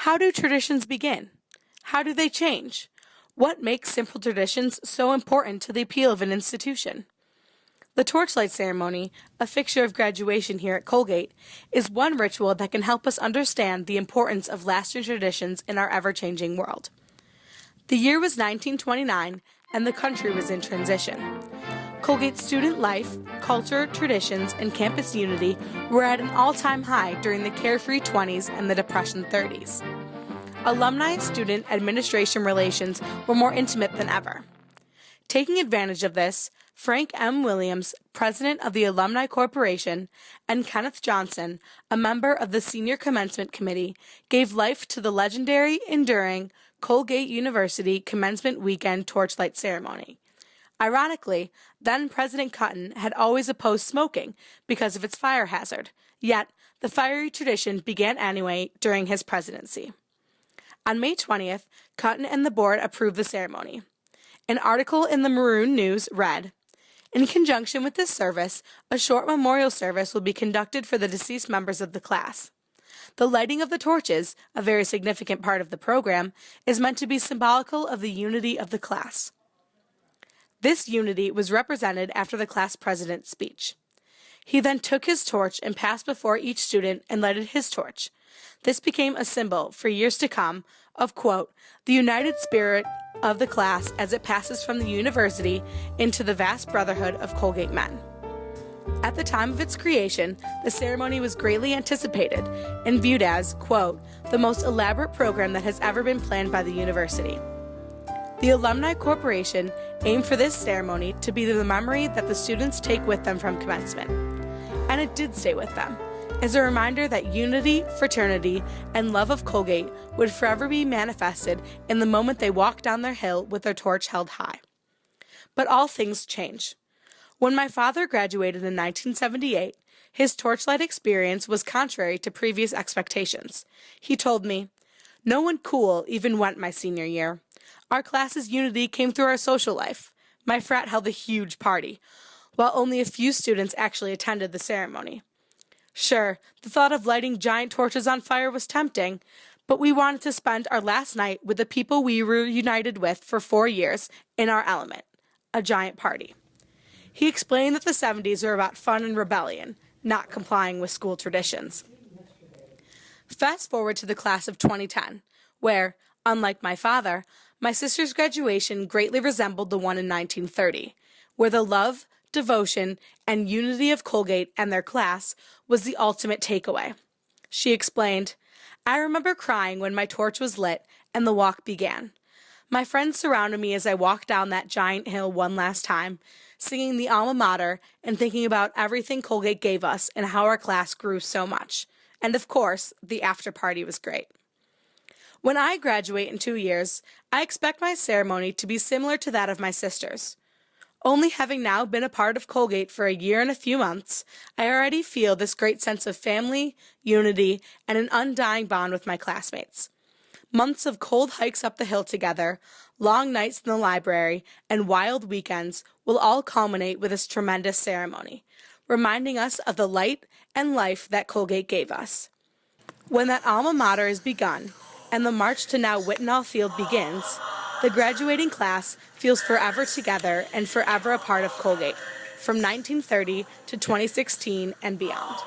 How do traditions begin? How do they change? What makes simple traditions so important to the appeal of an institution? The torchlight ceremony, a fixture of graduation here at Colgate, is one ritual that can help us understand the importance of lasting traditions in our ever-changing world. The year was 1929, and the country was in transition. Colgate's student life, culture, traditions, and campus unity were at an all-time high during the carefree 20s and the Depression 30s. Alumni-student administration relations were more intimate than ever. Taking advantage of this, Frank M. Williams, president of the Alumni Corporation, and Kenneth Johnson, a member of the Senior Commencement Committee, gave life to the legendary, enduring Colgate University Commencement Weekend Torchlight Ceremony. Ironically, then-President Cutton had always opposed smoking because of its fire hazard, yet the fiery tradition began anyway during his presidency. On May 20th, Cutton and the board approved the ceremony. An article in the Maroon News read, "In conjunction with this service, a short memorial service will be conducted for the deceased members of the class. The lighting of the torches, a very significant part of the program, is meant to be symbolical of the unity of the class." This unity was represented after the class president's speech. He then took his torch and passed before each student and lighted his torch. This became a symbol, for years to come, of, quote, "the united spirit of the class as it passes from the university into the vast brotherhood of Colgate men." At the time of its creation, the ceremony was greatly anticipated and viewed as, quote, "the most elaborate program that has ever been planned by the university." The Alumni Corporation aimed for this ceremony to be the memory that the students take with them from commencement. And it did stay with them, as a reminder that unity, fraternity, and love of Colgate would forever be manifested in the moment they walked down their hill with their torch held high. But all things change. When my father graduated in 1978, his torchlight experience was contrary to previous expectations. He told me, "No one cool even went my senior year. Our class's unity came through our social life. My frat held a huge party, while only a few students actually attended the ceremony. Sure, the thought of lighting giant torches on fire was tempting, but we wanted to spend our last night with the people we were united with for 4 years in our element, a giant party." He explained that the 70s were about fun and rebellion, not complying with school traditions. Fast forward to the class of 2010, where, unlike my father, my sister's graduation greatly resembled the one in 1930, where the love, devotion, and unity of Colgate and their class was the ultimate takeaway. She explained, "I remember crying when my torch was lit and the walk began. My friends surrounded me as I walked down that giant hill one last time, singing the alma mater and thinking about everything Colgate gave us and how our class grew so much. And of course, the after party was great." When I graduate in 2 years, I expect my ceremony to be similar to that of my sister's. Only having now been a part of Colgate for a year and a few months, I already feel this great sense of family, unity, and an undying bond with my classmates. Months of cold hikes up the hill together, long nights in the library, and wild weekends will all culminate with this tremendous ceremony, reminding us of the light and life that Colgate gave us. When that alma mater is begun, and the march to now Whitnall Field begins, the graduating class feels forever together and forever a part of Colgate, from 1930 to 2016 and beyond.